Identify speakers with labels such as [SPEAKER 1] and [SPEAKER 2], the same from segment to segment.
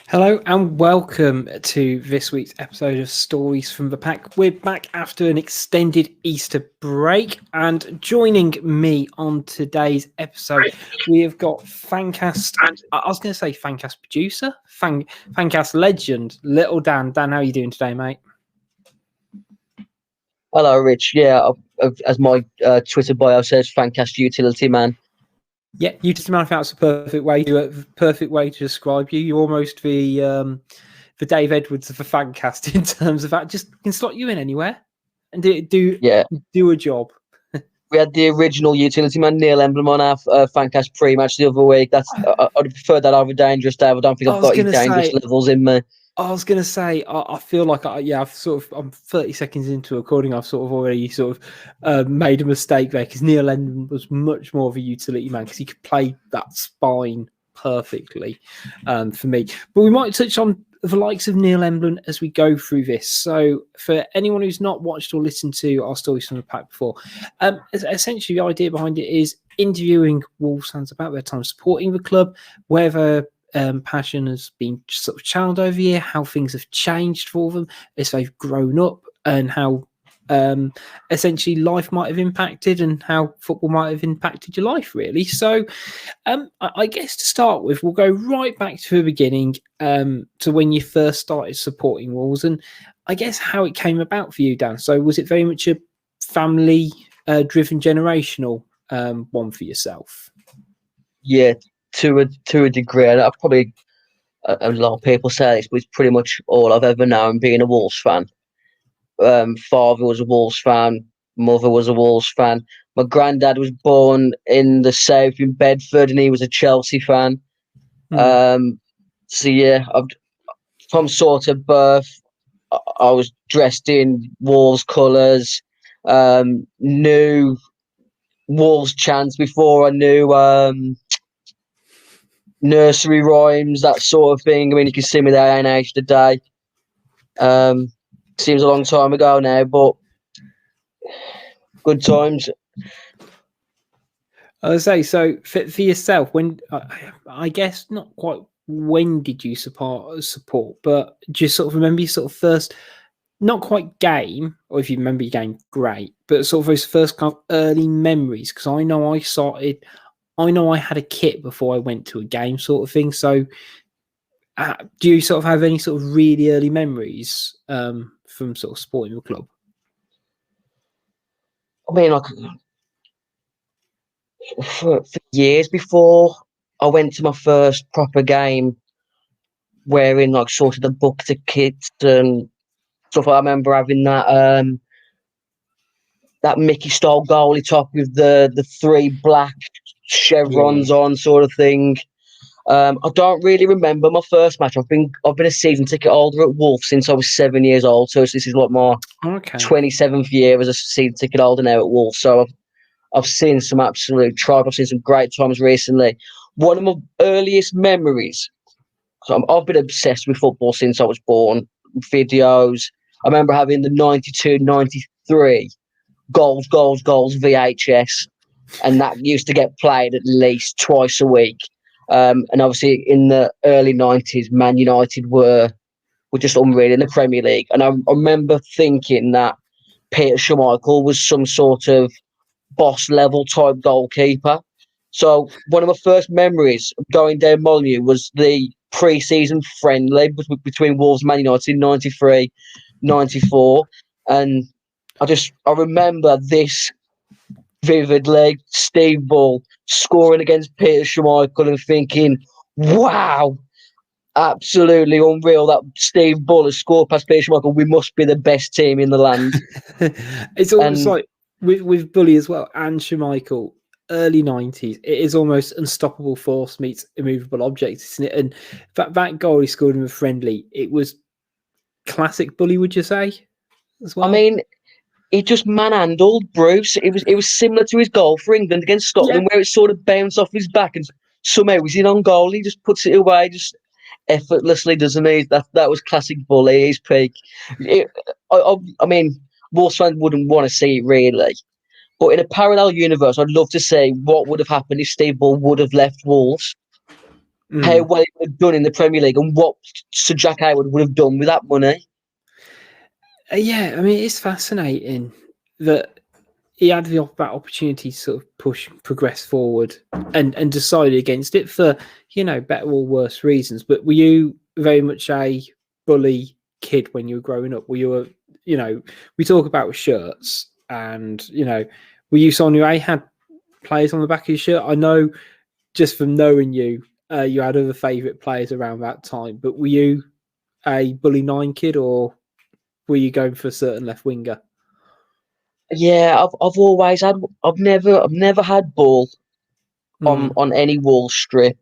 [SPEAKER 1] Hello and welcome to this week's episode of Stories from the Pack. We're back after an extended Easter break, and joining me on today's episode, we have got Fancast. I was going to say Fancast producer, Fancast legend, Little Dan. Dan, how are you doing today, mate?
[SPEAKER 2] Hello, Rich. Yeah, as my Twitter bio says, Fancast utility man.
[SPEAKER 1] Yeah, you just man, that's a perfect way to describe you. You're almost the Dave Edwards of the Fancast in terms of that. Just can slot you in anywhere and do a job.
[SPEAKER 2] We had the original utility man, Neil Emblem, on our Fancast pre-match the other week. I'd prefer that over Dangerous Dave. I don't think I've got his dangerous levels in me.
[SPEAKER 1] I was going to say, I feel like, I'm 30 seconds into recording. I've sort of already made a mistake there because Neil Lennon was much more of a utility man because he could play that spine perfectly for me. But we might touch on the likes of Neil Emblem as we go through this. So for anyone who's not watched or listened to our Stories from the Pack before, essentially the idea behind it is interviewing Wolves fans about their time supporting the club, whether passion has been sort of channeled over the year, how things have changed for them as they've grown up, and how essentially life might have impacted and how football might have impacted your life, really. So I guess to start with, we'll go right back to the beginning, to when you first started supporting Wolves, and I guess how it came about for you, Dan. So was it very much a family driven generational one for yourself?
[SPEAKER 2] Yeah, to a degree. And I probably a lot of people say this, but it's pretty much all I've ever known being a Wolves fan. Father was a Wolves fan, mother was a Wolves fan. My granddad was born in the south in Bedford, and he was a Chelsea fan. So yeah, from sort of birth, I was dressed in Wolves colours. Knew Wolves chants before I knew nursery rhymes, that sort of thing. I mean, you can see me there in age today. Seems a long time ago now, but good times.
[SPEAKER 1] I would say, so for yourself, when I guess not quite when did you support, but just sort of remember your sort of first, not quite game, or if you remember your game, great, but sort of those first kind of early memories, because I know I had a kit before I went to a game sort of thing. So do you sort of have any sort of really early memories from sort of supporting your club?
[SPEAKER 2] I mean, like for years before I went to my first proper game, wearing like sort of the Buckter kits and stuff. I remember having that Mickey style goalie top with the three black chevrons on, sort of thing. I don't really remember my first match. I've been a season ticket holder at Wolves since I was 7 years old. So this is like my 27th year as a season ticket holder now at Wolves. So I've seen some absolute tribe. I've seen some great times recently. One of my earliest memories. So I've been obsessed with football since I was born. Videos. I remember having the 92, 93 goals VHS, and that used to get played at least twice a week. And obviously in the early 90s, Man United were just unreal in the Premier League. And I remember thinking that Peter Schmeichel was some sort of boss level type goalkeeper. So one of my first memories of going down Molyneux was the pre-season friendly between Wolves and Man United in 93, 94. And I remember this vividly. Steve Bull scoring against Peter Schmeichel and thinking, wow, absolutely unreal that Steve Bull has scored past Peter Schmeichel. We must be the best team in the land.
[SPEAKER 1] It's almost like with Bully as well and Schmeichel, early 90s, it is almost unstoppable force meets immovable objects, isn't it? And that goal he scored in the friendly, it was classic Bully, would you say, as well?
[SPEAKER 2] I mean, he just manhandled Bruce. It was similar to his goal for England against Scotland, where it sort of bounced off his back and somehow he's in on goal. He just puts it away, just effortlessly, doesn't he? That was classic Bully, his peak. I mean, Wolves fans wouldn't want to see it really, but in a parallel universe, I'd love to see what would have happened if Steve Bull would have left Wolves. how well he would have done in the Premier League and what Sir Jack Hayward would have done with that money.
[SPEAKER 1] Yeah, I mean, it's fascinating that he had that opportunity to sort of progress forward and decided against it for, better or worse reasons. But were you very much a bully kid when you were growing up? Were you we talk about shirts and, were you someone who had players on the back of your shirt? I know just from knowing you, you had other favourite players around that time, but were you a bully 9 kid or were you going for a certain left winger?
[SPEAKER 2] Yeah, I've always had. I've never had ball on any wall strip.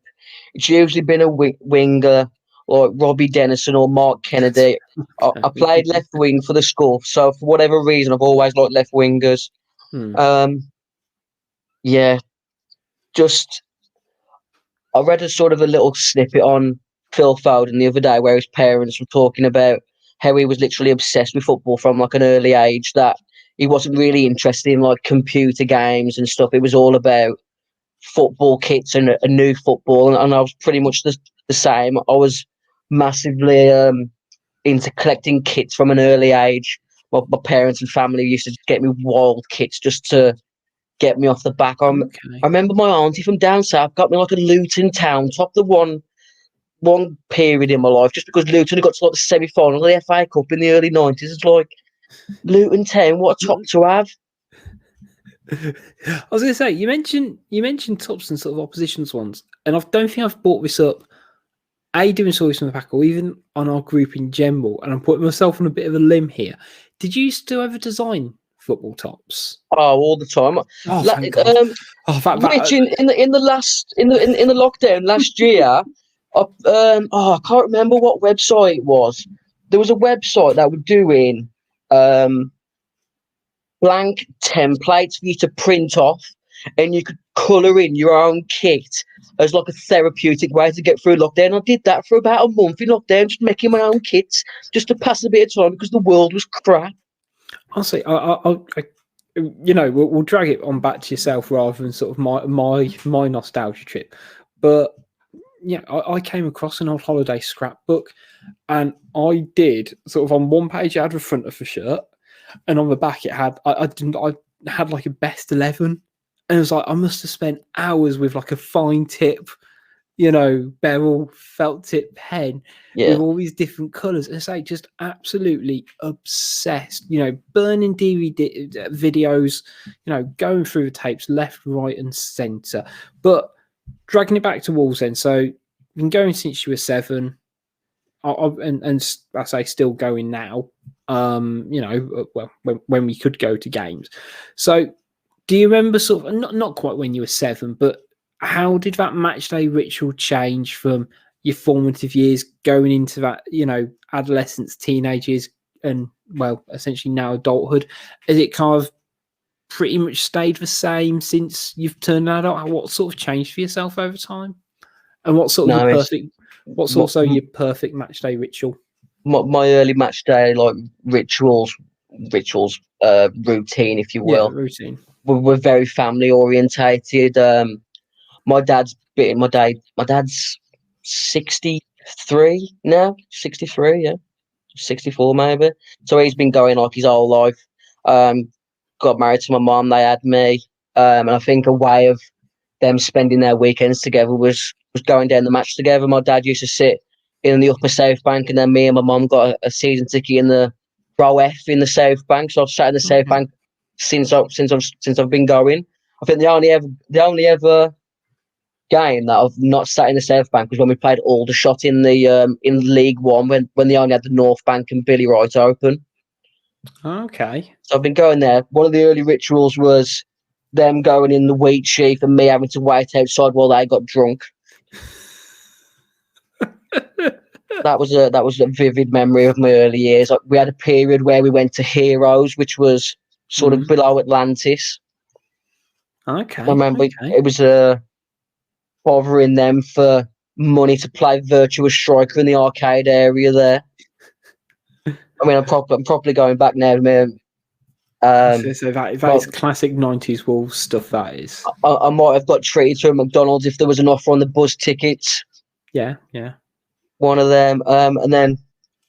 [SPEAKER 2] It's usually been a winger like Robbie Dennison or Mark Kennedy. I played left wing for the school, so for whatever reason, I've always liked left wingers. Yeah, just I read a sort of a little snippet on Phil Foden the other day where his parents were talking about how he was literally obsessed with football from like an early age, that he wasn't really interested in like computer games and stuff. It was all about football kits and a new football, and I was pretty much the same. I was massively into collecting kits from an early age. My parents and family used to get me wild kits just to get me off the back. I remember my auntie from down south got me like a Luton Town top, the one period in my life, just because Luton had got to like the semi-final of the FA Cup in the early 90s. It's like, Luton Town, what a top to have.
[SPEAKER 1] I was going to say, you mentioned tops and sort of oppositions ones, and I don't think I've brought this up, doing stories from the pack or even on our group in general, and I'm putting myself on a bit of a limb here. Did you still ever design football tops?
[SPEAKER 2] Oh, all the time.
[SPEAKER 1] Oh, thank God.
[SPEAKER 2] Rich, in the lockdown last year, I can't remember what website it was. There was a website that was doing blank templates for you to print off, and you could colour in your own kit as like a therapeutic way to get through lockdown. I did that for about a month in lockdown, just making my own kits, just to pass a bit of time because the world was crap.
[SPEAKER 1] Honestly, we'll drag it on back to yourself rather than sort of my nostalgia trip. But yeah, I came across an old holiday scrapbook, and I did sort of on one page it had the front of the shirt, and on the back it had I had like a best 11, and it was like I must have spent hours with like a fine tip, beryl felt tip pen with all these different colours. And it's like just absolutely obsessed, burning DVD videos, going through the tapes left, right, and centre. But dragging it back to Wolves then, so you've been going since you were 7, and I say still going now. Well, when we could go to games. So, do you remember sort of not quite when you were 7, but how did that match day ritual change from your formative years going into that, adolescence, teenage years, and well, essentially now adulthood? Has it kind of pretty much stayed the same since you've turned that out? What sort of changed for yourself over time? And what's your perfect match day ritual?
[SPEAKER 2] My early match day like rituals, routine, if you will.
[SPEAKER 1] Yeah, routine.
[SPEAKER 2] We're very family orientated. My dad's 63 now, 63, yeah, 64 maybe. So he's been going like his whole life. Got married to my mum, they had me, and I think a way of them spending their weekends together was going down the match together. My dad used to sit in the upper South Bank, and then me and my mum got a season ticket in the row F in the South Bank. So I've sat in the South Bank since I've been going. I think the only ever game that I've not sat in the South Bank was when we played Aldershot in the in League One when they only had the North Bank and Billy Wright open.
[SPEAKER 1] Okay.
[SPEAKER 2] So I've been going there. One of the early rituals was them going in the wheat sheaf and me having to wait outside while they got drunk. That was a vivid memory of my early years. We had a period where we went to Heroes, which was sort of below Atlantis.
[SPEAKER 1] Okay.
[SPEAKER 2] I remember it was bothering them for money to play Virtua Striker in the arcade area there. I mean, I'm properly going back now, man.
[SPEAKER 1] So that is classic 90s Wolves stuff, that is.
[SPEAKER 2] I might have got treated to a McDonald's if there was an offer on the bus tickets.
[SPEAKER 1] Yeah.
[SPEAKER 2] One of them. And then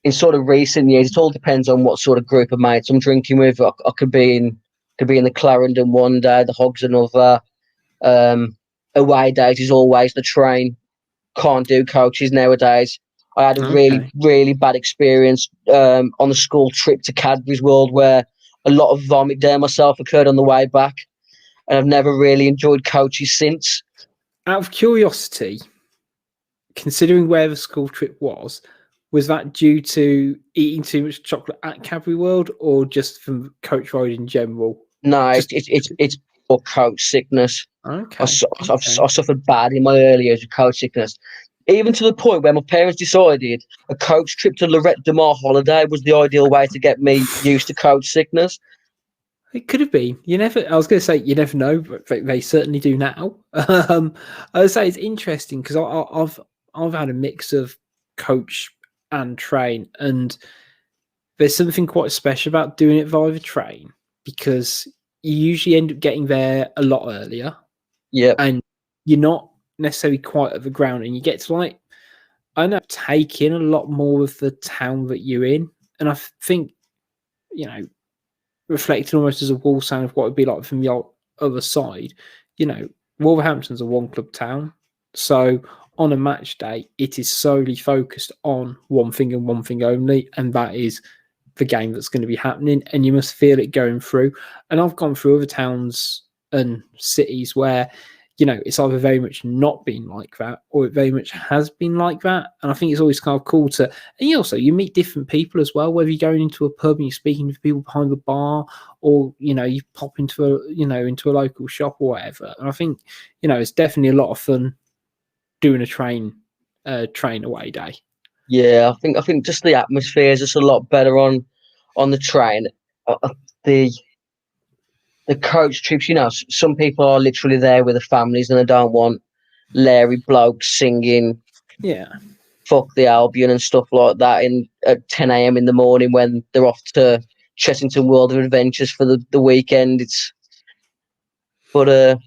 [SPEAKER 2] in sort of recent years, it all depends on what sort of group of mates I'm drinking with. I could be in the Clarendon one day, the Hogs another. Away days is always the train. Can't do coaches nowadays. I had a really,
[SPEAKER 1] Okay.
[SPEAKER 2] really bad experience on the school trip to Cadbury's World where a lot of vomit down myself occurred on the way back, and I've never really enjoyed coaches since.
[SPEAKER 1] Out of curiosity, considering where the school trip was that due to eating too much chocolate at Cadbury World, or just from coach ride in general?
[SPEAKER 2] No,
[SPEAKER 1] Just
[SPEAKER 2] it's for coach sickness.
[SPEAKER 1] okay.
[SPEAKER 2] I suffered bad in my early years with coach sickness, even to the point where my parents decided a coach trip to Lorette de Mar holiday was the ideal way to get me used to coach sickness.
[SPEAKER 1] It could have been. You never. I was going to say you never know, but they certainly do now. I would say it's interesting because I've had a mix of coach and train, and there's something quite special about doing it via the train because you usually end up getting there a lot earlier,
[SPEAKER 2] Yeah,
[SPEAKER 1] and you're not necessarily quite at the ground, and you get to I know take in a lot more of the town that you're in, and I think you know reflecting almost as a wall sound of what it'd be like from the other side. Wolverhampton's a one club town, so on a match day, it is solely focused on one thing and one thing only, and that is the game that's going to be happening, and you must feel it going through. And I've gone through other towns and cities where it's either very much not been like that or it very much has been like that. And I think it's always kind of cool to, and you meet different people as well, whether you're going into a pub and you're speaking to people behind the bar, or you pop into a local shop or whatever. And I think it's definitely a lot of fun doing a train away day.
[SPEAKER 2] yeah. I think just the atmosphere is just a lot better on the train. The the coach trips, some people are literally there with their families and they don't want Larry blokes singing
[SPEAKER 1] Yeah.
[SPEAKER 2] "Fuck the Albion" and stuff like that at 10 a.m. in the morning when they're off to Chessington World of Adventures for the weekend. But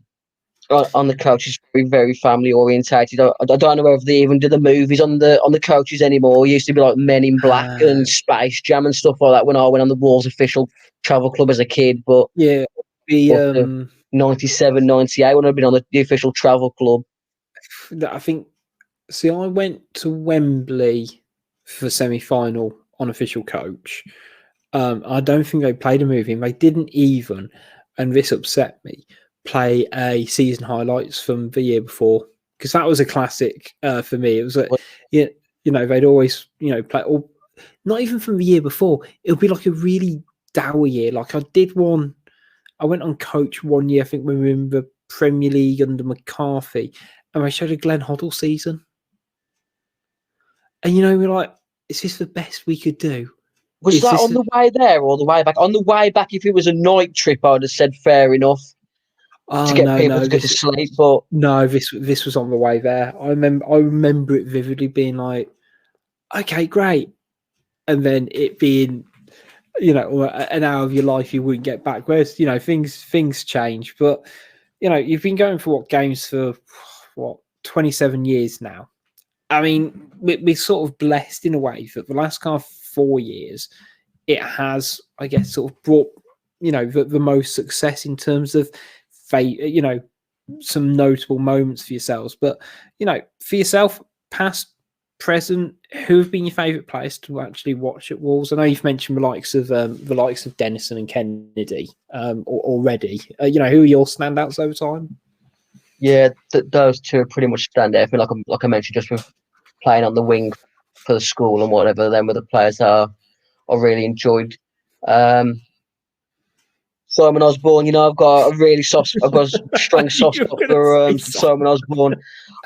[SPEAKER 2] on the coach is very, very family orientated. I don't know whether they even do the movies on the coaches anymore. It used to be like Men in Black and Space Jam and stuff like that when I went on the Wolves official travel club as a kid. But
[SPEAKER 1] Yeah.
[SPEAKER 2] the 97, 98 when I'd been on the official travel club.
[SPEAKER 1] I think. See, I went to Wembley for the semi-final on official coach. I don't think they played a movie, and they didn't even, and this upset me, play a season highlights from the year before, because that was a classic for me. It was they'd always play, or not even from the year before. It would be like a really dour year. Like I went on coach one year, I think when we were in the Premier League under McCarthy, and they showed a Glenn Hoddle season. And we're like, is this the best we could do?
[SPEAKER 2] Was that on the way there or the way back? On the way back, if it was a night trip, I would have said fair enough to get people to go to sleep. But
[SPEAKER 1] no, this was on the way there. I remember it vividly being like, okay, great, and then it being, an hour of your life you wouldn't get back. Whereas things change, but you've been going for games for 27 years now. I mean, we're sort of blessed in a way that the last kind of 4 years, it has, I guess, sort of brought, the most success in terms of, some notable moments for yourselves. But, for yourself, past, present, who have been your favourite players to actually watch at Wolves? I know you've mentioned the likes of Dennison and Kennedy already. Who are your standouts over time?
[SPEAKER 2] Yeah, those two are pretty much stand out. I feel like I mentioned, just with playing on the wing for the school and whatever. Them were the players that I really enjoyed. Simon Osborne, I've got a strong soft spot for Simon Osborne.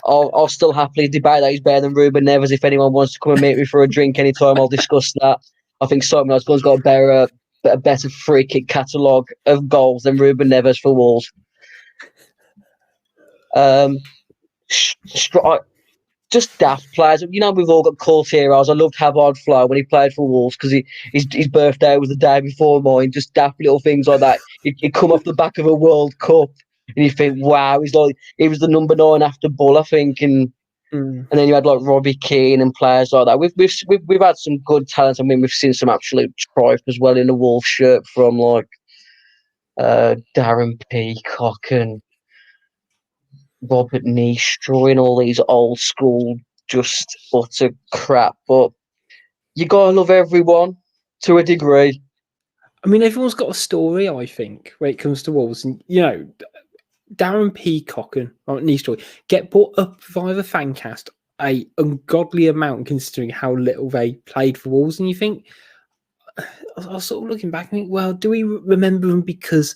[SPEAKER 2] I'll still happily debate that he's better than Ruben Neves. If anyone wants to come and meet me for a drink anytime, I'll discuss that. I think Simon Osborne's got a better free kick catalogue of goals than Ruben Neves for Wolves. Just daft players. We've all got cult heroes. I loved Havard Flo when he played for Wolves because his birthday was the day before mine. Just daft little things like that. He'd come off the back of a World Cup and you think, wow, he was the number 9 after Bull, I think. And
[SPEAKER 1] Mm.
[SPEAKER 2] And then you had like Robbie Keane and players like that. We've had some good talent. I mean, we've seen some absolute tripe as well in the Wolves shirt from like Darren Peacock and Robert Nistro and all these old school just utter crap. But you gotta love everyone to a degree.
[SPEAKER 1] I mean, everyone's got a story, I think, when it comes to Wolves. And, Darren Peacock and Nistro get brought up via the Fancast a ungodly amount considering how little they played for Wolves. And you think, I was sort of looking back and think, well, do we remember them because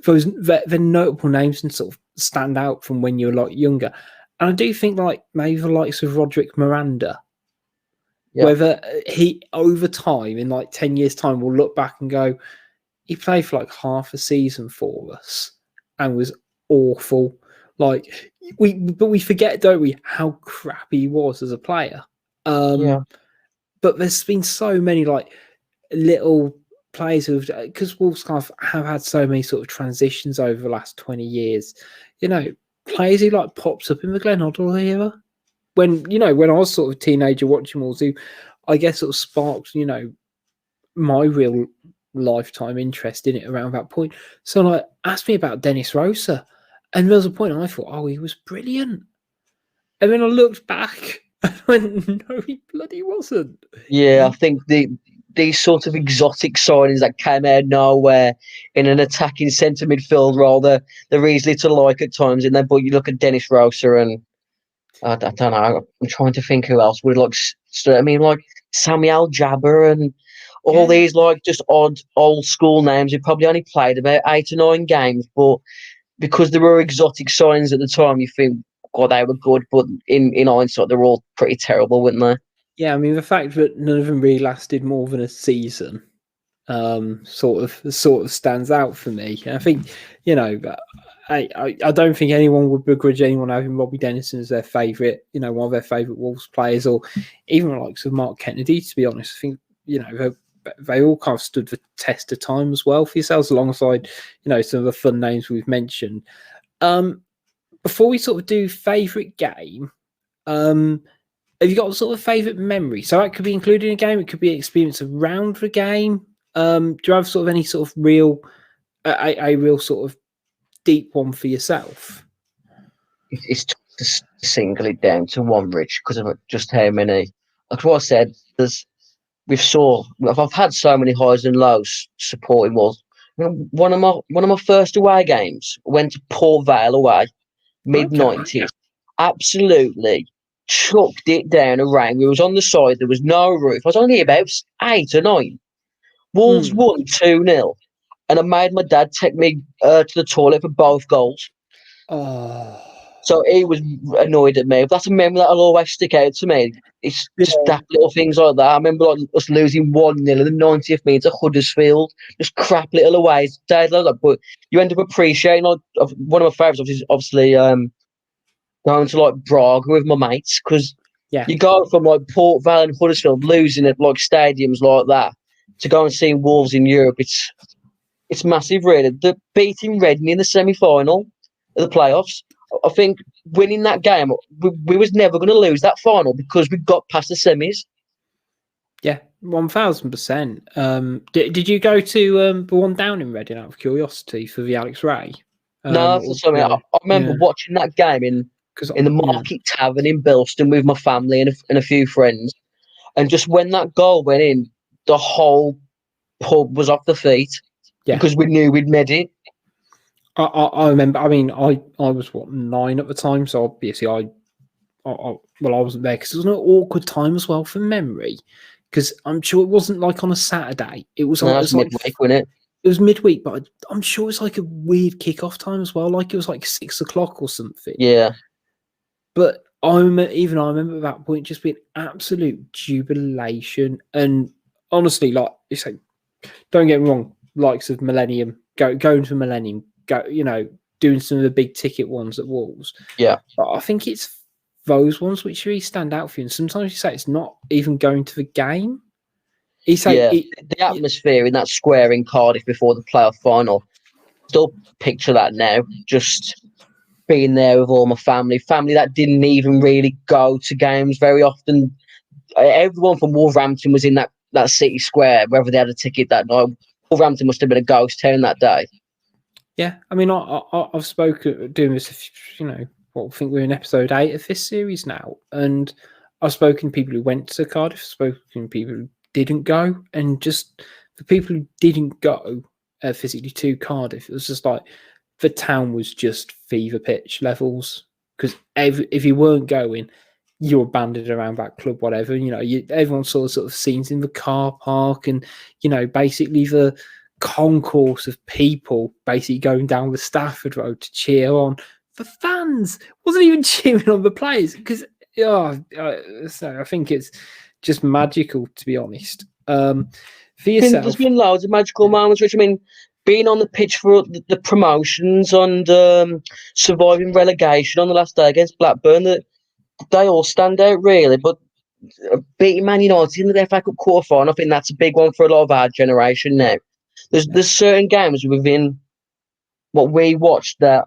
[SPEAKER 1] they're notable names and sort of stand out from when you're a lot younger? And I do think like maybe the likes of Roderick Miranda, whether he over time in like 10 years time will look back and go, he played for like half a season for us and was awful. Like we forget, don't we, how crappy he was as a player. But there's been so many like little players who've, because Wolves kind of have had so many sort of transitions over the last 20 years. Players who like pops up in the Glenn Hoddle era. When I was sort of a teenager watching Wolves, who I guess sort of sparked, my real lifetime interest in it around that point. So like asked me about Dennis Rosa. And there was a point I thought, oh, he was brilliant. And then I looked back and went, no, he bloody wasn't.
[SPEAKER 2] Yeah, I think these sort of exotic signings that came out of nowhere in an attacking centre midfield role, they're easily to like at times. And then, but you look at Dennis Rosa and I don't know. I'm trying to think who else would like. I mean, like Samuel Jabber and all these like just odd old school names who probably only played about 8 or 9 games, but because there were exotic signings at the time, you think, God, they were good. But in hindsight, they're all pretty terrible, weren't they?
[SPEAKER 1] Yeah, I mean, the fact that none of them really lasted more than a season sort of stands out for me. And I think, I don't think anyone would begrudge anyone having Robbie Dennison as their favourite, one of their favourite Wolves players, or even the likes of Mark Kennedy, to be honest. I think, they all kind of stood the test of time as well for yourselves, alongside, some of the fun names we've mentioned. Before we sort of do favourite game, have you got sort of favourite memory? So that could be included in a game. It could be an experience around the game. Do you have sort of any sort of real, a real sort of deep one for yourself?
[SPEAKER 2] It's tough to single it down to one, Rich, because of just how many. Like what I said, I've had so many highs and lows supporting Wolves. One of my first away games went to Port Vale away, mid-90s. Absolutely chucked it down a rain. We was on the side. There was no roof. I was only about 8 or 9. Wolves won 2-0. And I made my dad take me to the toilet for both goals.
[SPEAKER 1] Oh.
[SPEAKER 2] So he was annoyed at me. But that's a memory that'll always stick out to me. It's just that little things like that. I remember like, us losing 1-0 in the 90th minute to Huddersfield. Just crap little aways. But you end up appreciating, like, one of my favourites is obviously going to like Braga with my mates, because you go from like Port Vale and Huddersfield losing at like stadiums like that to go and see Wolves in Europe. It's massive, really. The beating Reading in the semi-final of the playoffs, I think winning that game, we was never going to lose that final because we got past the semis.
[SPEAKER 1] Yeah, 1000%. Did you go to the one down in Reading out of curiosity for the Alex Ray?
[SPEAKER 2] No, for something. I remember watching that game in the Market Tavern in Bilston with my family and a few friends, and just when that goal went in, the whole pub was off the feet because we knew we'd made it.
[SPEAKER 1] I remember. I mean, I was 9 at the time, so obviously I wasn't there because it was an awkward time as well from memory. Because I'm sure it wasn't like on a Saturday. It was
[SPEAKER 2] midweek, wasn't it?
[SPEAKER 1] It was midweek, but I'm sure it's like a weird kickoff time as well. Like it was like 6 o'clock or something.
[SPEAKER 2] Yeah.
[SPEAKER 1] But I remember at that point just being absolute jubilation. And honestly, like you say, don't get me wrong, likes of Millennium, going to Millennium, doing some of the big ticket ones at Wolves.
[SPEAKER 2] Yeah.
[SPEAKER 1] But I think it's those ones which really stand out for you. And sometimes you say it's not even going to the game.
[SPEAKER 2] The atmosphere in that square in Cardiff before the playoff final. Still picture that now. Just being there with all my family that didn't even really go to games very often. Everyone from Wolverhampton was in that city square, whether they had a ticket that night. Wolverhampton must have been a ghost town that day.
[SPEAKER 1] Yeah, I mean, I've spoken doing this, I think we're in episode 8 of this series now, and I've spoken to people who went to Cardiff, spoken to people who didn't go, and just the people who didn't go physically to Cardiff, it was just like the town was just fever pitch levels, because if you weren't going, you were banded around that club, whatever. Everyone saw sort of scenes in the car park, and basically the concourse of people basically going down the Stafford Road to cheer on the fans. Wasn't even cheering on the players, because so I think it's just magical, to be honest. For yourself,
[SPEAKER 2] there's been loads of magical moments, which, I mean, being on the pitch for the promotions and surviving relegation on the last day against Blackburn, that they all stand out really. But beating Man United in the FA Cup quarter-final, I think that's a big one for a lot of our generation now. There's certain games within what we watched that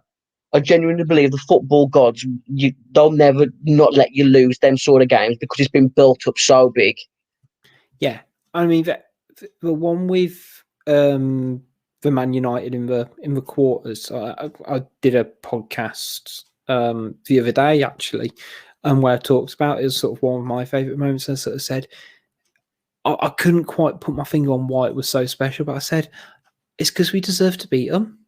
[SPEAKER 2] I genuinely believe the football gods, they'll never not let you lose them sort of games, because it's been built up so big.
[SPEAKER 1] Yeah, I mean the one with the Man United in the quarters. I did a podcast the other day actually, where I talked about it as sort of one of my favourite moments. I sort of said I couldn't quite put my finger on why it was so special, but I said it's because we deserve to beat them.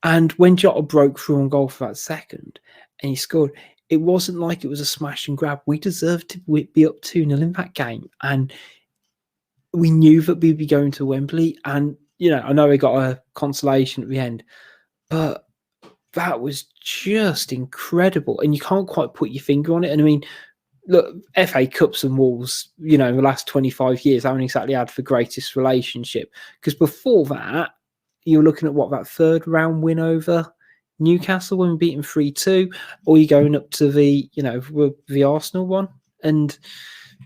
[SPEAKER 1] And when Jota broke through on goal for that second and he scored, it wasn't like it was a smash and grab. We deserved to be up 2-0 in that game. And we knew that we'd be going to Wembley. And, I know we got a consolation at the end, but that was just incredible. And you can't quite put your finger on it. And I mean, look, FA Cups and Wolves, in the last 25 years, haven't exactly had the greatest relationship. Because before that, you're looking at that third round win over Newcastle when we beat them 3-2, or you're going up to the Arsenal one. And,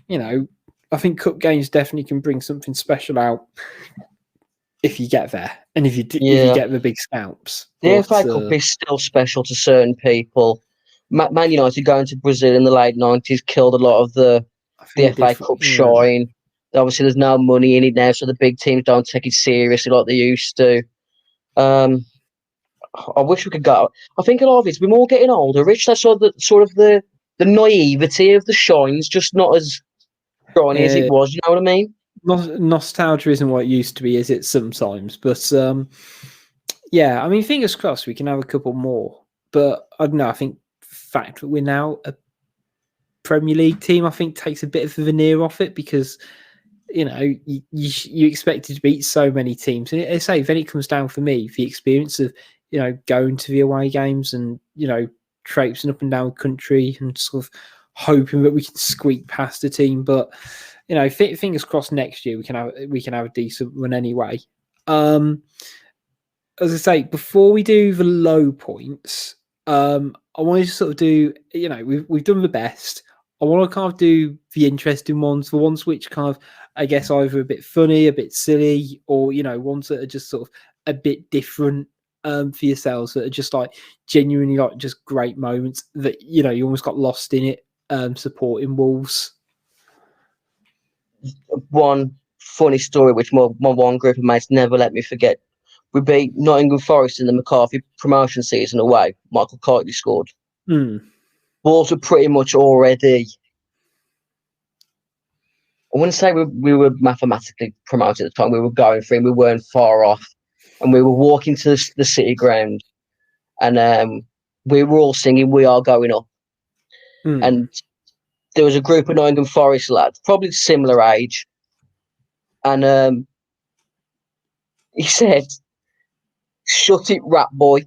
[SPEAKER 1] I think cup games definitely can bring something special out if you get there, and if you get the big scalps.
[SPEAKER 2] The FA Cup is still special to certain people. Man United going to Brazil in the late 90s killed a lot of the FA Cup shine. Obviously, there's no money in it now, so the big teams don't take it seriously like they used to. I wish we could go. I think a lot of it's we're all getting older, Rich. That's sort of the naivety of the shine's just not as shiny as it was. You know what I mean?
[SPEAKER 1] Nostalgia isn't what it used to be, is it? Sometimes, but yeah. I mean, fingers crossed we can have a couple more. But I don't know. I think the fact that we're now a Premier League team, I think, takes a bit of the veneer off it, because you expected to beat so many teams, and I say then it comes down for me the experience of going to the away games and traipsing up and down the country and sort of hoping that we can squeak past a team. But fingers crossed next year we can have a decent run anyway. As I say, before we do the low points, I wanted to sort of do we've done the best. I want to kind of do the interesting ones, the ones which kind of, I guess, either a bit funny, a bit silly, or, ones that are just sort of a bit different for yourselves, that are just like genuinely like just great moments that, you almost got lost in it supporting Wolves.
[SPEAKER 2] One funny story, which my one group of mates never let me forget. We beat Nottingham Forest in the McCarthy promotion season away. Michael Cartley scored. Wolves were pretty much already, I wouldn't say we were mathematically promoted at the time. We were going through, and we weren't far off. And we were walking to the city ground, and we were all singing "We Are Going Up." And there was a group of Nottingham Forest lads, probably similar age, and he said, "Shut it, rat boy."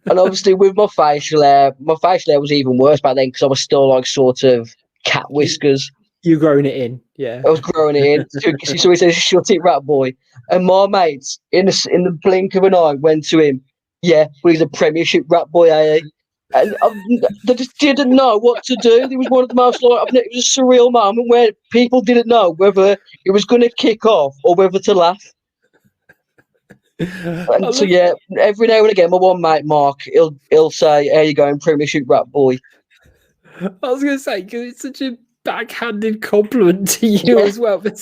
[SPEAKER 2] And obviously, with my facial hair was even worse back then, because I was still like sort of cat whiskers.
[SPEAKER 1] You're growing it in, yeah.
[SPEAKER 2] I was growing it in. So he says, "Shut it, rat boy." And my mates, in the blink of an eye, went to him. Yeah, well, he's a Premiership rat boy, eh? And they just didn't know what to do. It was one of the most it was a surreal moment where people didn't know whether it was going to kick off or whether to laugh. And so yeah, every now and again, my one mate Mark, he'll say, "How you going, Premiership rat boy?"
[SPEAKER 1] I was going to say, because it's such a backhanded compliment to you
[SPEAKER 2] Yeah.
[SPEAKER 1] as well. But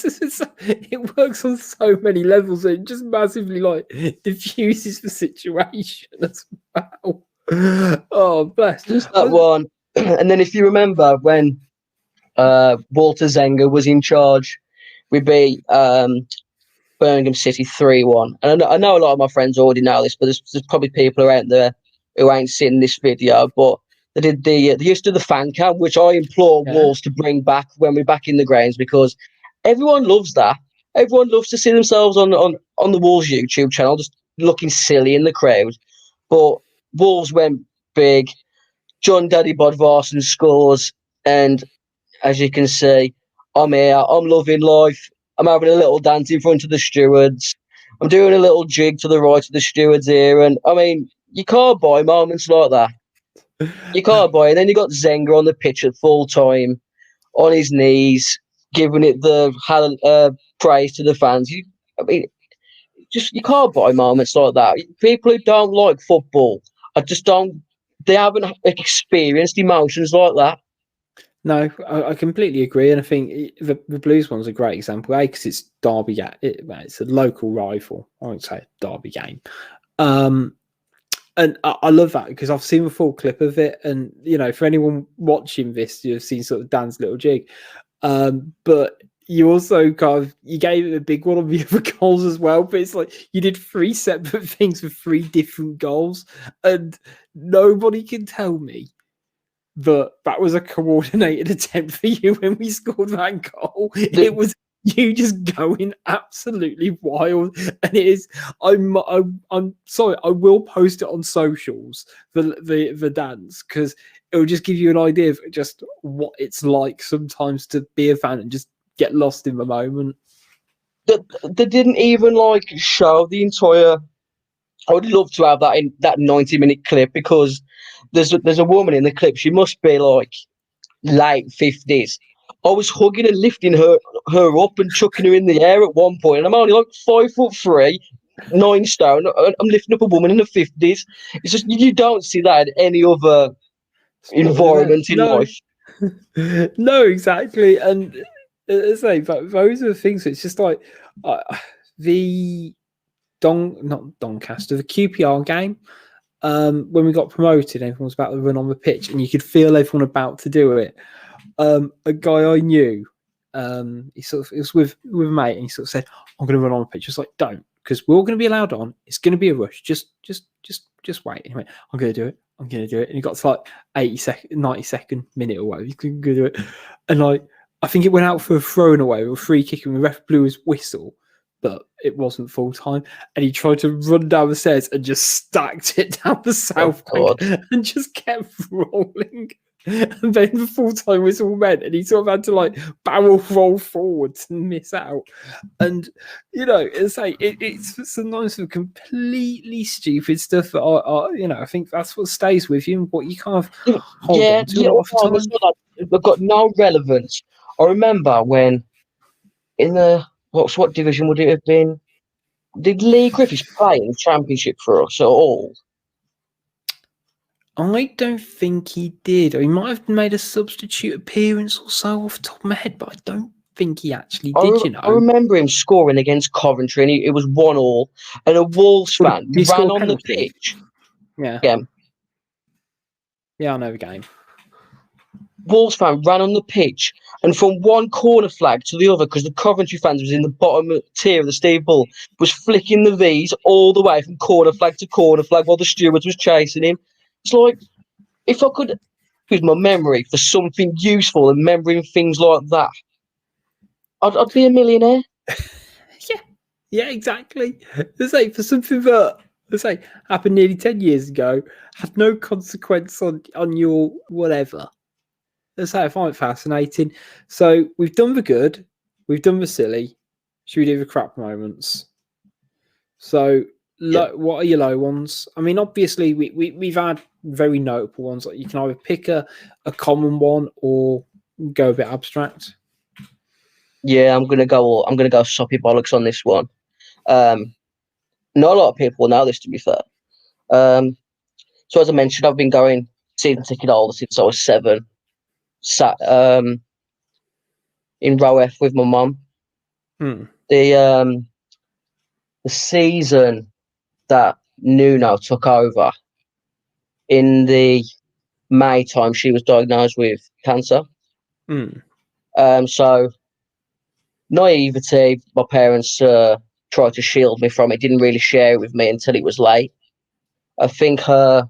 [SPEAKER 1] it works on so many levels. It just massively diffuses the situation as well. Oh, bless.
[SPEAKER 2] Just that one. And then if you remember when Walter Zenga was in charge, we beat Birmingham City 3-1. And I know a lot of my friends already know this, but there's probably people out there who ain't seen this video. But they used to do the fan cam, which I implore Wolves to bring back when we're back in the grounds, because everyone loves that. Everyone loves to see themselves on the Wolves YouTube channel, just looking silly in the crowd. But Wolves went big. John Daddy Bodvarsson scores, and as you can see, I'm here. I'm loving life. I'm having a little dance in front of the stewards. I'm doing a little jig to the right of the stewards here, and I mean, you can't buy moments like that. You can't buy it. Then you got Zenga on the pitch at full time, on his knees, giving it the praise to the fans. I mean, you can't buy moments like that. People who don't like football, I just don't. They haven't experienced emotions like that.
[SPEAKER 1] No, I completely agree, and I think the Blues one's a great example. Because it's Derby, it's a local rival. I won't say a Derby game, and I love that because I've seen the full clip of it, and for anyone watching this, you've seen sort of Dan's little jig, but you also you gave it a big one on the other goals as well. But it's like you did 3 separate things with 3 different goals, and nobody can tell me that was a coordinated attempt for you when we scored that goal. It was you just going absolutely wild, and it is. I'm sorry. I will post it on socials, the dance, because it will just give you an idea of just what it's like sometimes to be a fan and just get lost in the moment.
[SPEAKER 2] They didn't even show the entire. I would love to have that in that 90-minute clip, because there's a woman in the clip. She must be late 50s. I was hugging and lifting her up and chucking her in the air at one point, and I'm only 5'3", 9 stone. I'm lifting up a woman in her 50s. It's just you don't see that in any other environment in life.
[SPEAKER 1] No, exactly, and as I say, those are the things. It's just the not Doncaster, the QPR game. When we got promoted, everyone was about to run on the pitch, and you could feel everyone about to do it. A guy I knew, he it was with a mate, and he sort of said, "I'm going to run on the pitch." I was like, "Don't, because we're all going to be allowed on. It's going to be a rush. Just wait." And he went, "I'm going to do it. I'm going to do it." And he got to 92nd minute or whatever. He's going to do it, and I think it went out for a thrown away or a free kick, and the ref blew his whistle, but it wasn't full time. And he tried to run down the stairs and just stacked it down the south bank and just kept rolling. And then the full time whistle went, and he sort of had to barrel roll forwards and miss out. And it's sometimes some completely stupid stuff that I think that's what stays with you and what you kind of hold on to a lot of the time.
[SPEAKER 2] They've got no relevance. I remember when in the what division would it have been? Did Lee Griffiths play in the Championship for us at all?
[SPEAKER 1] I don't think he did. He might have made a substitute appearance or so off the top of my head, but I don't think he actually did,
[SPEAKER 2] I remember him scoring against Coventry, and it was 1-1, and a Wolves fan ran on the pitch.
[SPEAKER 1] Yeah. Yeah, I know the game.
[SPEAKER 2] Wolves fan ran on the pitch, and from one corner flag to the other, because the Coventry fans was in the bottom tier of the steeple, was flicking the V's all the way from corner flag to corner flag while the stewards was chasing him. It's like, if I could use my memory for something useful and remembering things like that, I'd be a millionaire.
[SPEAKER 1] Yeah, exactly. For something that happened nearly 10 years ago, had no consequence on your whatever. I find it fascinating. So we've done the good, we've done the silly. Should we do the crap moments? So, what are your low ones? I mean, obviously, we've had very notable ones. You can either pick a common one or go a bit abstract.
[SPEAKER 2] Yeah, I'm gonna go soppy bollocks on this one. not a lot of people know this, to be fair. So as I mentioned, I've been going season ticket holder since I was 7. Sat in row F with my mum. The season that Nuno took over in the May time, she was diagnosed with cancer. So naivety, my parents tried to shield me from it, didn't really share it with me until it was late. I think her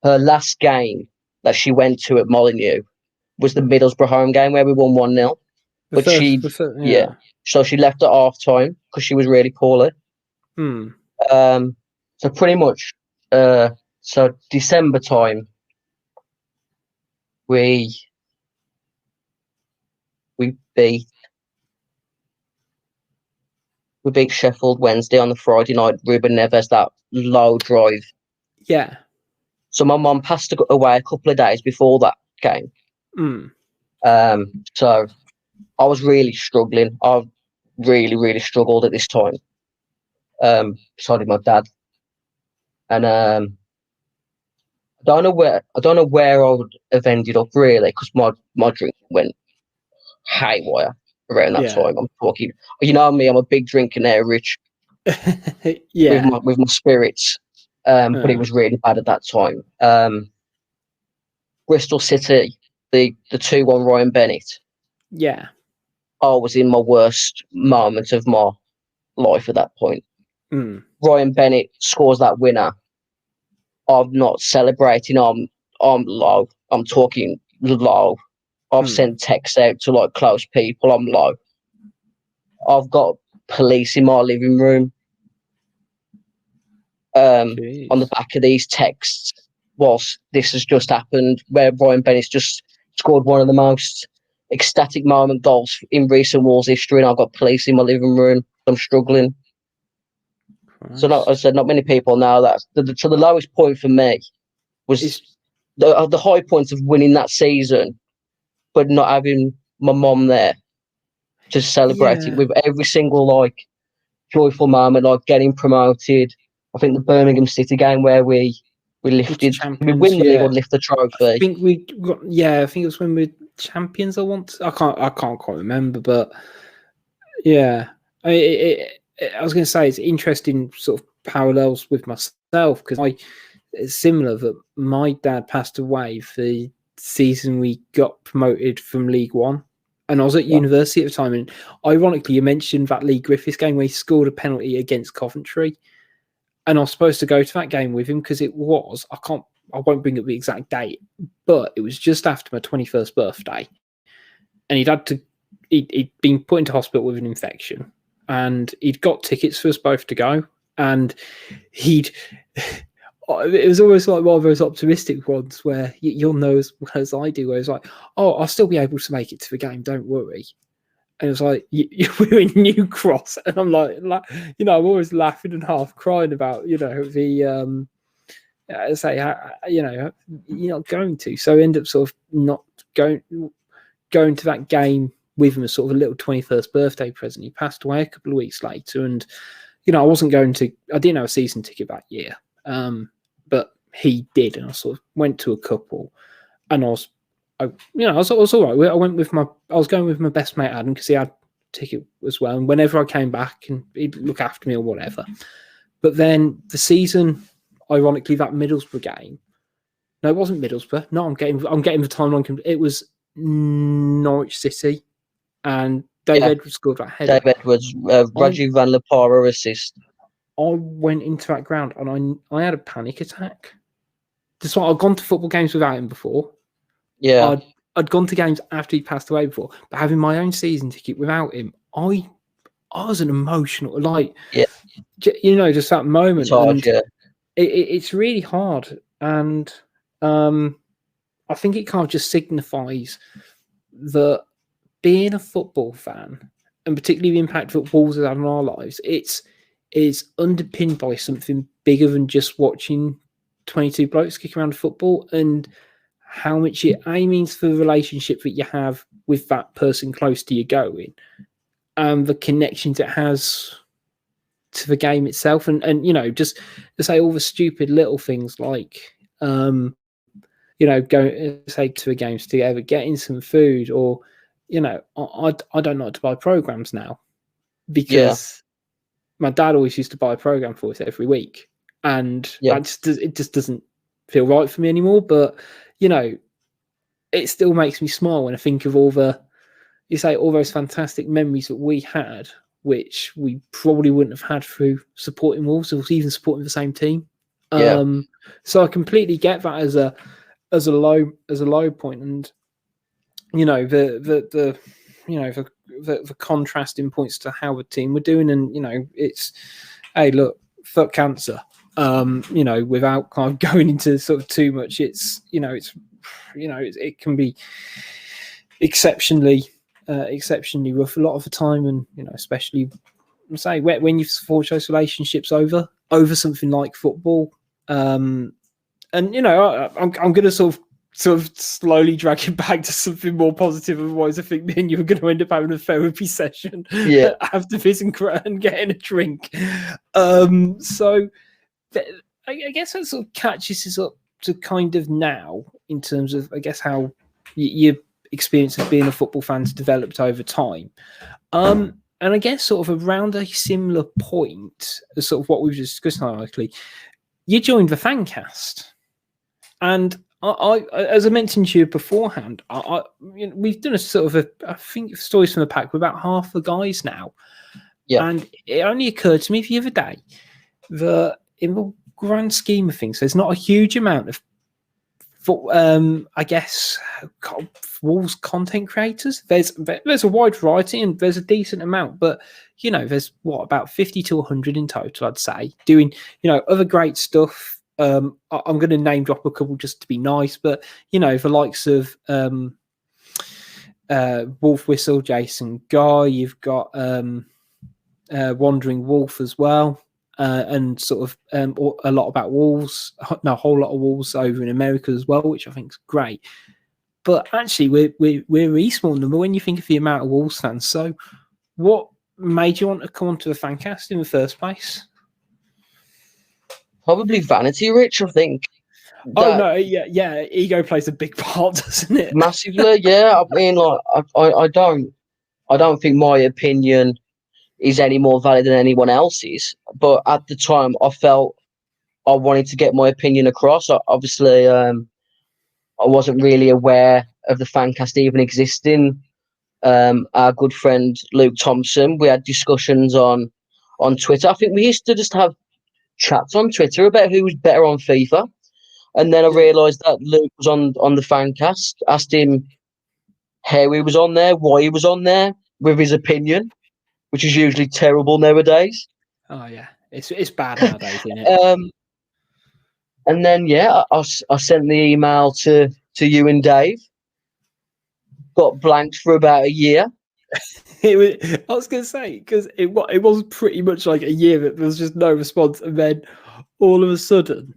[SPEAKER 2] last game that she went to at Molineux was the Middlesbrough home game where we won 1-0. But
[SPEAKER 1] yeah.
[SPEAKER 2] So she left at half time because she was really poorly. So pretty much, so December time, we beat Sheffield Wednesday on the Friday night. Ruben Neves, that low drive.
[SPEAKER 1] Yeah.
[SPEAKER 2] So my mum passed away a couple of days before that game. So I was really struggling. I really, really struggled at this time. So did my dad. And I don't know where I would have ended up really, because my drink went haywire around that time. I'm talking, you know me, I'm a big drinker now, Rich. With my spirits. But it was really bad at that time. Bristol City, the 2-1 Ryan Bennett.
[SPEAKER 1] Yeah.
[SPEAKER 2] I was in my worst moment of my life at that point. Ryan Bennett scores that winner. I'm not celebrating. I'm low. I'm talking low. I've sent texts out to like close people. I'm low. I've got police in my living room. On the back of these texts, whilst this has just happened, where Ryan Bennett's just scored one of the most ecstatic moment goals in recent Wolves history, and I've got police in my living room. I'm struggling. Christ. So, I said, not many people know that. So the lowest point for me was the high points of winning that season, but not having my mum there to celebrate it with every single like joyful moment, like getting promoted. I think the Birmingham City game where we lifted, we win the league or lift the trophy.
[SPEAKER 1] I think we got, I think it was when we're champions. I can't quite remember, but yeah, I was going to say it's interesting sort of parallels with myself, because it's similar that my dad passed away for the season we got promoted from League One. And I was at university at the time, and ironically, you mentioned that Lee Griffiths game where he scored a penalty against Coventry, and I was supposed to go to that game with him because it was I won't bring up the exact date, but it was just after my 21st birthday, and he'd been put into hospital with an infection, and he'd got tickets for us both to go, and it was almost like one of those optimistic ones where you'll know as well as I do, where it's like, oh, I'll still be able to make it to the game, don't worry. And it was like, we're in New Cross, and I'm like, I'm always laughing and half crying about, the, you're not going to. So I end up sort of not going to that game with him as sort of a little 21st birthday present. He passed away a couple of weeks later, and, I didn't have a season ticket that year. But he did, and I sort of went to a couple, and I was all right. I was going with my best mate Adam, because he had a ticket as well, and whenever I came back, and he'd look after me or whatever. But then the season, ironically, that Middlesbrough game. No, it wasn't Middlesbrough. No, I'm getting the timeline. It was Norwich City, and Dave Edwards scored that header.
[SPEAKER 2] Dave Edwards, Rajiv Van Lepara assist.
[SPEAKER 1] I went into that ground and I had a panic attack. Despite I'd gone to football games without him before.
[SPEAKER 2] Yeah.
[SPEAKER 1] I'd gone to games after he passed away before, but having my own season ticket without him, I was an emotional, just that moment.
[SPEAKER 2] It's hard,
[SPEAKER 1] it's really hard. And I think it kind of just signifies that being a football fan, and particularly the impact that Wolves has had on our lives, is underpinned by something bigger than just watching 22 blokes kick around football, and how much it means for the relationship that you have with that person close to you going, and the connections it has to the game itself, and just to say all the stupid little things like going say to the games together, getting some food, or I don't like to buy programs now because my dad always used to buy a program for us every week, and it just doesn't feel right for me anymore. But it still makes me smile when I think of all those fantastic memories that we had, which we probably wouldn't have had through supporting Wolves or even supporting the same team. So I completely get that as a low point, and the contrasting points to how the team were doing, and it's, hey, look, fuck cancer. Without kind of going into sort of too much, it can be exceptionally rough a lot of the time, and especially say when you've forged those relationships over something like football. I'm going to sort of slowly drag it back to something more positive. Otherwise, I think me and you are going to end up having a therapy session after this and getting a drink. So I guess that sort of catches us up to kind of now in terms of, I guess, how your experience of being a football fan's developed over time. And I guess sort of around a similar point as sort of what we've discussed, ironically, you joined the Fancast. And I as I mentioned to you beforehand, we've done a sort of I think Stories from the Pack with about half the guys now. Yeah. And it only occurred to me the other day that in the grand scheme of things, there's not a huge amount of I guess Wolves content creators. There's a wide variety and there's a decent amount, but there's about 50 to 100 in total, I'd say, doing other great stuff. I'm going to name drop a couple just to be nice, but the likes of Wolf Whistle, Jason Guy, you've got Wandering Wolf as well. And sort of a lot about Wolves, a whole lot of Wolves over in America as well, which I think is great. But actually, we're a really small number when you think of the amount of Wolves fans. So, what made you want to come onto the Fancast in the first place?
[SPEAKER 2] Probably vanity, Rich. I think.
[SPEAKER 1] Ego plays a big part, doesn't it?
[SPEAKER 2] Massively, yeah. I mean, like, I don't think my opinion is any more valid than anyone else's. But at the time, I felt I wanted to get my opinion across. Obviously, I wasn't really aware of the Fancast even existing. Our good friend Luke Thompson, we had discussions on Twitter. I think we used to just have chats on Twitter about who was better on FIFA. And then I realised that Luke was on the Fancast. Asked him how he was on there, why he was on there, with his opinion, which is usually terrible nowadays.
[SPEAKER 1] Oh yeah, it's bad nowadays, isn't it?
[SPEAKER 2] And then I sent the email to you and Dave. Got blanked for about a year.
[SPEAKER 1] I was going to say, because it was pretty much like a year that there was just no response, and then all of a sudden,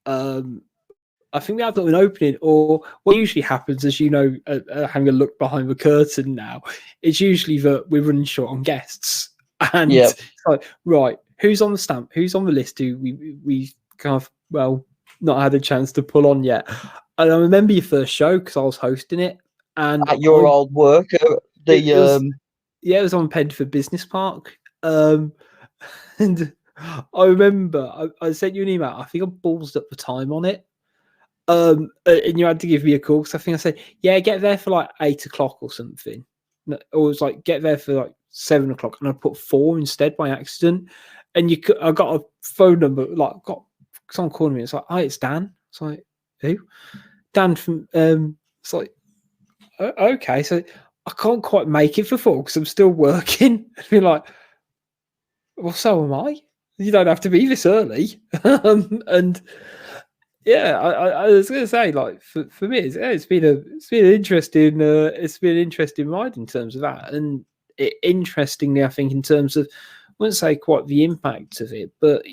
[SPEAKER 1] I think we have got an opening, or what usually happens, as having a look behind the curtain now, it's usually that we're running short on guests, and it's like, right, who's on the stamp, who's on the list, who we kind of not had a chance to pull on yet. And I remember your first show because I was hosting it, and
[SPEAKER 2] at your old work,
[SPEAKER 1] it was on Pedford Business Park, and I remember I sent you an email. I think I ballsed up the time on it. And you had to give me a call because I think I said, get there for like 8 o'clock or something. Or it was like, get there for like 7 o'clock. And I put 4 instead by accident. And I got a phone number, like, got someone calling me. It's like, hi, it's Dan. It's like, who? Dan from, it's like, okay. So I can't quite make it for 4 because I'm still working. I'd be like, well, so am I. You don't have to be this early. And yeah, I was going to say, like, for me, it's been an interesting ride in terms of that, and interestingly, I think in terms of, I wouldn't say quite the impact of it, but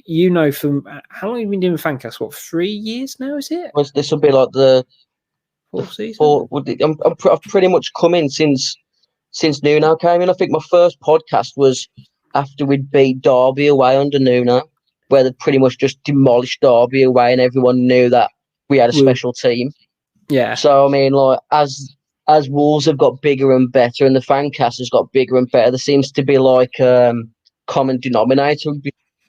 [SPEAKER 1] from how long have you been doing Fancast? What, 3 years now? Is it?
[SPEAKER 2] This will be like the
[SPEAKER 1] 4th season.
[SPEAKER 2] I've pretty much come in since Nuno came in. I think my first podcast was after we'd beat Derby away under Nuno, where they pretty much just demolished Derby away, and everyone knew that we had a special team.
[SPEAKER 1] Yeah.
[SPEAKER 2] So I mean, like as Wolves have got bigger and better, and the Fancast has got bigger and better, there seems to be like common denominator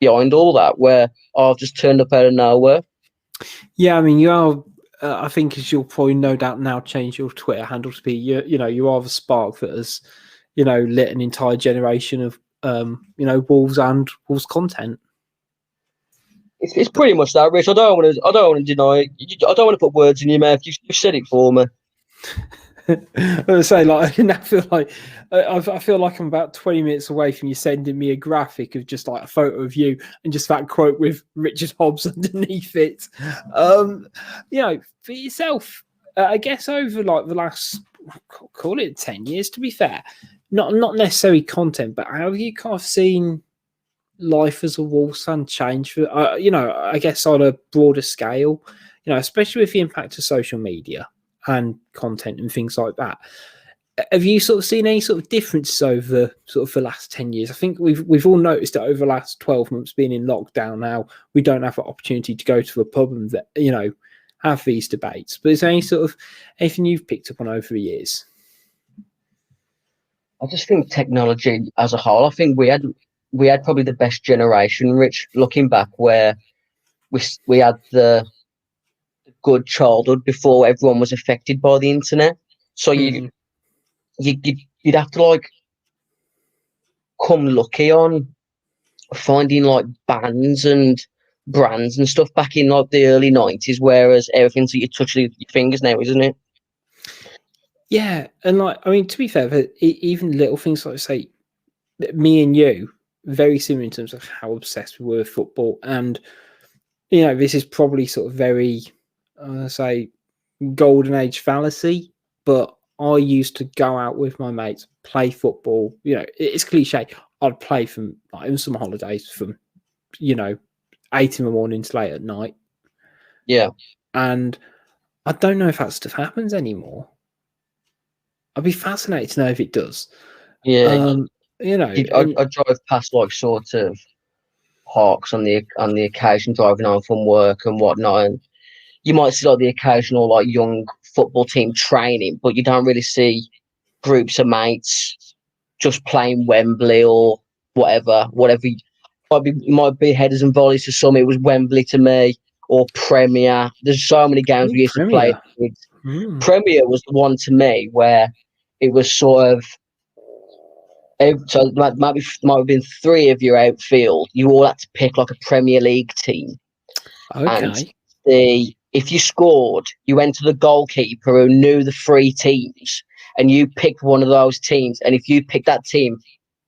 [SPEAKER 2] behind all that, where I've just turned up out of nowhere.
[SPEAKER 1] Yeah, I mean, you are. I think as you'll probably no doubt now change your Twitter handle to be, you are the spark that has, lit an entire generation of, Wolves and Wolves content.
[SPEAKER 2] It's pretty much that, Rich. I don't want to deny it. I don't want to put words in your mouth. You said it for me.
[SPEAKER 1] I would say, like, I feel like I'm about 20 minutes away from you sending me a graphic of just like a photo of you and just that quote with Richard Hobbs underneath it. For yourself, I guess over like the last, call it 10 years, to be fair, not necessarily content, but how have you kind of seen life as a Wolves fan change for, I guess on a broader scale, especially with the impact of social media and content and things like that. Have you sort of seen any sort of differences over sort of the last 10 years? I think we've all noticed that over the last 12 months being in lockdown now, we don't have the opportunity to go to a pub and, have these debates. But is there anything you've picked up on over the years?
[SPEAKER 2] I just think technology as a whole, I think we had probably the best generation, Rich, looking back, where we had the good childhood before everyone was affected by the internet. So you'd have to like come lucky on finding like bands and brands and stuff back in like the early 90s, whereas everything's at your touch of your fingers now, isn't it?
[SPEAKER 1] Yeah, and like, I mean, to be fair, even little things like, say, me and you, very similar in terms of how obsessed we were with football. And, this is probably sort of very, say, golden age fallacy, but I used to go out with my mates, play football. It's cliche. I'd play from like in some holidays from, 8 in the morning to late at night.
[SPEAKER 2] Yeah.
[SPEAKER 1] And I don't know if that stuff happens anymore. I'd be fascinated to know if it does.
[SPEAKER 2] Yeah.
[SPEAKER 1] I
[SPEAKER 2] drive past like sort of parks on the occasion, driving home from work and whatnot, and you might see like the occasional like young football team training, but you don't really see groups of mates just playing Wembley or whatever. It might be headers and volleys to some. It was Wembley to me, or Premier. There's so many games we used to play. Premier was the one to me where it was sort of. So it might have been 3 of your outfield. You all had to pick like a Premier League team.
[SPEAKER 1] Okay.
[SPEAKER 2] And if you scored, you went to the goalkeeper who knew the 3 teams, and you picked one of those teams. And if you picked that team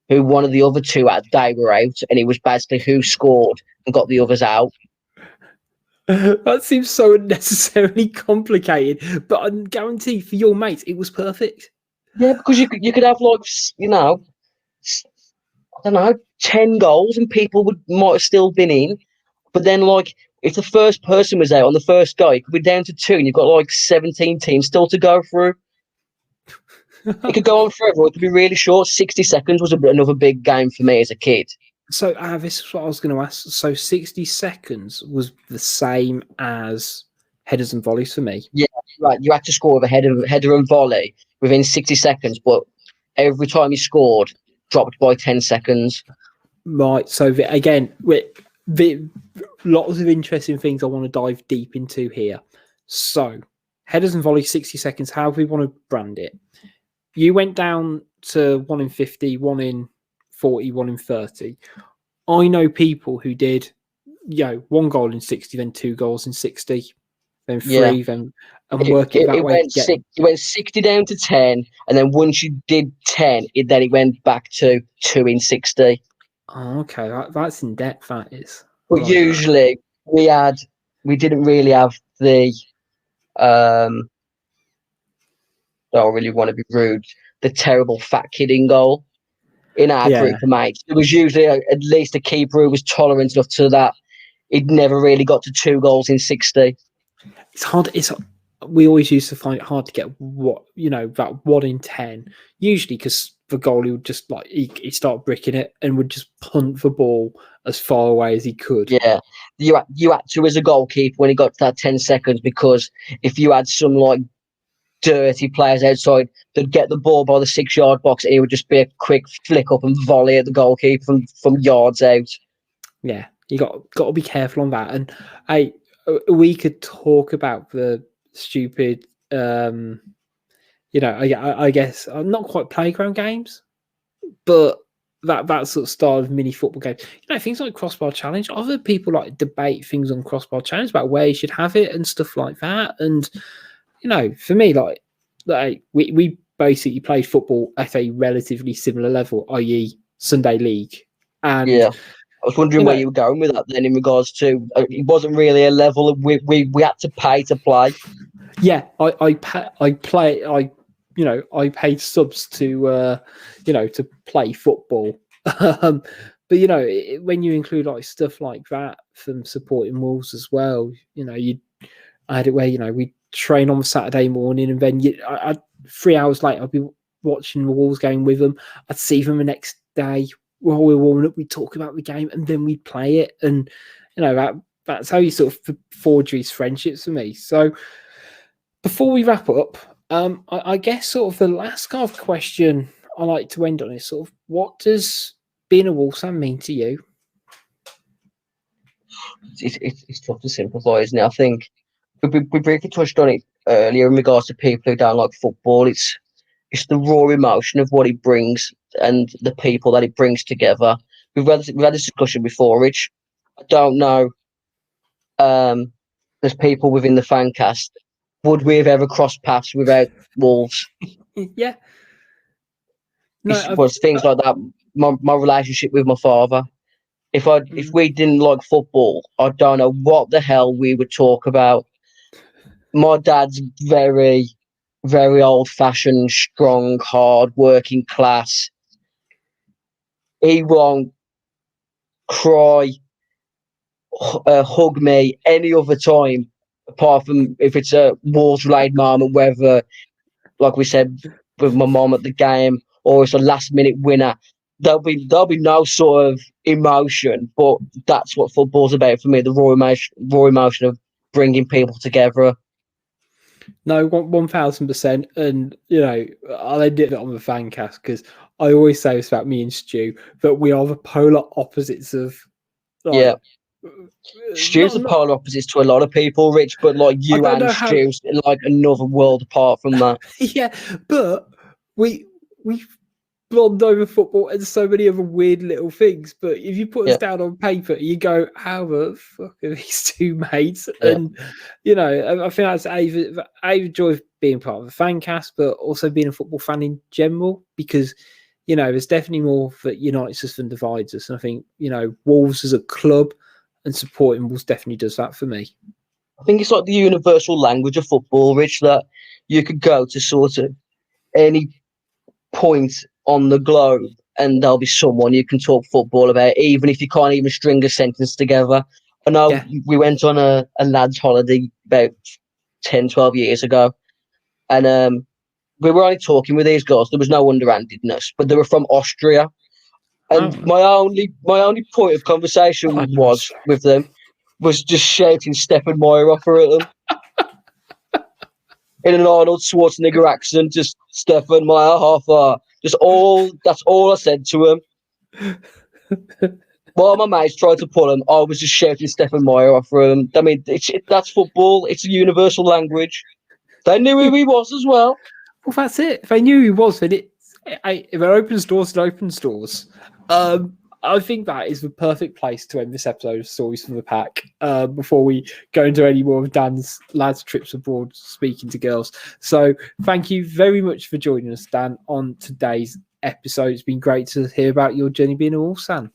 [SPEAKER 2] who one of the other 2 had, they were out, and it was basically who scored and got the others out.
[SPEAKER 1] That seems so unnecessarily complicated, but I guarantee for your mates it was perfect.
[SPEAKER 2] Yeah, because you could have like I don't know, 10 goals and people might have still been in. But then, like, if the first person was out on the first go, it could be down to 2 and you've got like 17 teams still to go through. It could go on forever. It could be really short. 60 seconds was another big game for me as a kid.
[SPEAKER 1] So this is what I was going to ask. So 60 seconds was the same as headers and volleys for me.
[SPEAKER 2] Yeah, right. You had to score with a header and volley within 60 seconds, but every time you scored, dropped by 10 seconds.
[SPEAKER 1] Right. So again, lots of interesting things I want to dive deep into here. So headers and volleys, 60 seconds. How do we want to brand it? You went down to 1 in 50, 1 in 40, 1 in 30. I know people who did, 1 goal in 60, then 2 goals in 60, then 3, then and work it that way.
[SPEAKER 2] It went 60 down to 10, and then once you did 10, it went back to 2 in 60.
[SPEAKER 1] Oh, okay, that's in depth. That is.
[SPEAKER 2] But usually we didn't really have the don't really want to be rude, the terrible fat kid in goal in our group of mates. There was usually at least a keeper who was tolerant enough to that. He'd never really got to 2 goals in 60.
[SPEAKER 1] It's hard. We always used to find it hard to get that 1 in 10. Usually, because the goalie would just like he start bricking it and would just punt the ball as far away as he could.
[SPEAKER 2] Yeah, you had to as a goalkeeper when he got to that 10 seconds, because if you had some like dirty players outside, they'd get the ball by the 6-yard box and it would just be a quick flick up and volley at the goalkeeper from yards out.
[SPEAKER 1] Yeah, you got to be careful on that. And we could talk about the stupid, I guess not quite playground games, but that sort of style of mini football game. Things like crossbar challenge. Other people like debate things on crossbar challenge about where you should have it and stuff like that. And for me, like we basically played football at a relatively similar level, i.e., Sunday league. And
[SPEAKER 2] yeah, I was wondering where you were going with that then, in regards to it wasn't really a level we had to pay to play.
[SPEAKER 1] Yeah, I paid subs to to play football. But when you include like stuff like that from supporting Wolves as well, I had it where we train on Saturday morning, and then I 3 hours later I'd be watching the Wolves game with them. I'd see them the next day while we're warming up. We'd talk about the game, and then we'd play it, and that's how you sort of forge these friendships for me. So before we wrap up, I guess sort of the last kind of question I like to end on is sort of, what does being a Wolves fan mean to you?
[SPEAKER 2] It's tough to simplify, isn't it? I think we briefly touched on it earlier in regards to people who don't like football. It's the raw emotion of what it brings and the people that it brings together. We've had this discussion before, Rich. I don't know. There's people within the Fancast. Would we have ever crossed paths without Wolves?
[SPEAKER 1] Yeah.
[SPEAKER 2] It was things like that. My relationship with my father. If we didn't like football, I don't know what the hell we would talk about. My dad's very, very old-fashioned, strong, hard, working class. He won't cry, hug me any other time, apart from if it's a Wolves-related moment, whether, like we said, with my mom at the game, or it's a last-minute winner. There'll be no sort of emotion, but that's what football's about for me, the raw emotion of bringing people together.
[SPEAKER 1] No, 1000%. And, I'll end it on the Fancast because I always say this about me and Stu, that we are the polar opposites of.
[SPEAKER 2] Yeah. Stu's the polar opposites to a lot of people, Rich, but like you and Stu's like another world apart from that.
[SPEAKER 1] Yeah, but we bond over football and so many other weird little things. But if you put us down on paper, you go, how the fuck are these two mates? Yeah. And I think that's a joy of being part of the Fancast, but also being a football fan in general, because there's definitely more that unites us than divides us. And I think Wolves as a club and supporting Wolves definitely does that for me.
[SPEAKER 2] I think it's like the universal language of football, Rich, that you could go to sort of any point on the globe and there'll be someone you can talk football about, even if you can't even string a sentence together. I know we went on a lads holiday about 10, 12 years ago, and we were only talking with these guys. There was no underhandedness, but they were from Austria. And my only point of conversation with them was just shouting Stefan Meyerhofer at them. In an Arnold Schwarzenegger accent, just Stefan Meyerhofer. That's all I said to him. While my mates tried to pull him, I was just shouting Stefan Meyerhofer at him. I mean, that's football. It's a universal language. They knew who he was as well.
[SPEAKER 1] Well, that's it. If they knew who he was, then if it opens doors, it opens doors. I think that is the perfect place to end this episode of Stories from the Pack before we go into any more of Dan's lads' trips abroad speaking to girls. So thank you very much for joining us, Dan, on today's episode. It's been great to hear about your journey being a Wolves fan.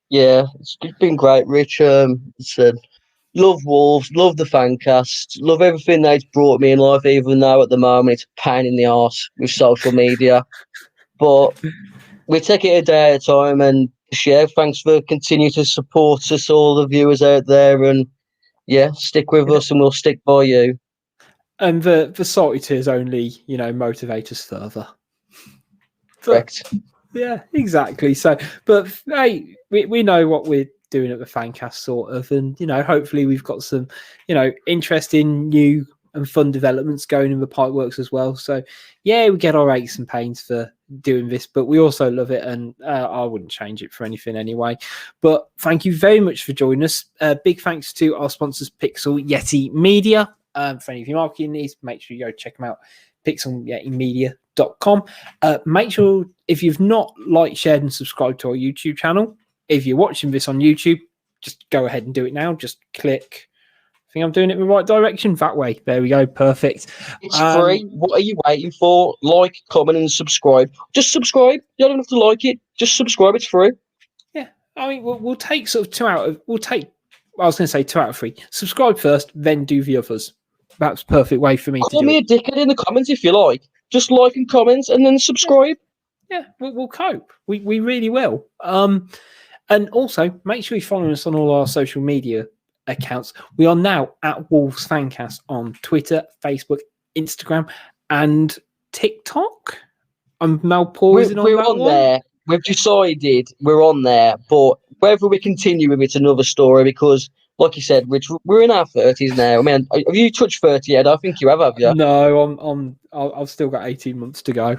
[SPEAKER 2] Yeah, it's been great, Rich. Love Wolves, love the Fancast, love everything that's brought me in life, even though at the moment it's a pain in the arse with social media. But we take it a day at a time, and thanks for continuing to support us, all the viewers out there, and stick with us and we'll stick by you.
[SPEAKER 1] And the salty tears only, motivate us further.
[SPEAKER 2] Correct.
[SPEAKER 1] Yeah, exactly. So, but hey, we know what we're doing at the Fancast, sort of, and hopefully we've got some, interesting new and fun developments going in the Pipeworks as well. So, yeah, we get our aches and pains for doing this, but we also love it, and I wouldn't change it for anything anyway. But thank you very much for joining us. Big thanks to our sponsors, Pixel Yeti Media. For any of your marketing needs, make sure you go check them out. pixelyetimedia.com. Make sure, if you've not liked, shared, and subscribed to our YouTube channel, if you're watching this on YouTube, just go ahead and do it now. Just click. I think I'm doing it in the right direction. That way. There we go. Perfect.
[SPEAKER 2] It's free. What are you waiting for? Like, comment, and subscribe. Just subscribe. You don't have to like it. Just subscribe. It's free.
[SPEAKER 1] Yeah. I mean, we'll take sort of 2 out of. We'll take. I was going to say 2 out of 3. Subscribe first, then do the others. That's a perfect way for me to do it.
[SPEAKER 2] Call me a dickhead in the comments if you like. Just like and comment, and then subscribe.
[SPEAKER 1] Yeah, we'll cope. We really will. And also make sure you follow us on all our social media accounts. We are now at Wolves Fancast on Twitter, Facebook, Instagram, and TikTok. I'm malpoising
[SPEAKER 2] We're
[SPEAKER 1] on that
[SPEAKER 2] on
[SPEAKER 1] one.
[SPEAKER 2] there. We've decided we're on there, but whether we continue with it's another story because, like you said, Rich, we're in our 30s now. I mean, have you touched 30 yet? I think you have you?
[SPEAKER 1] No, I've still got 18 months to go.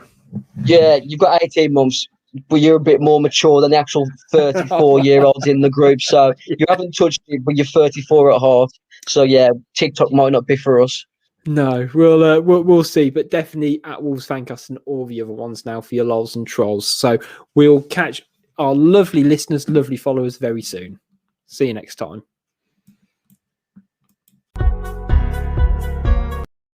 [SPEAKER 2] Yeah, you've got 18 months, but you're a bit more mature than the actual 34-year-olds in the group. So you haven't touched it, but you're 34 at heart. So yeah, TikTok might not be for us.
[SPEAKER 1] No, we'll see, but definitely at Wolves Fancast and all the other ones now for your lols and trolls. So we'll catch our lovely listeners, lovely followers very soon. See you next time.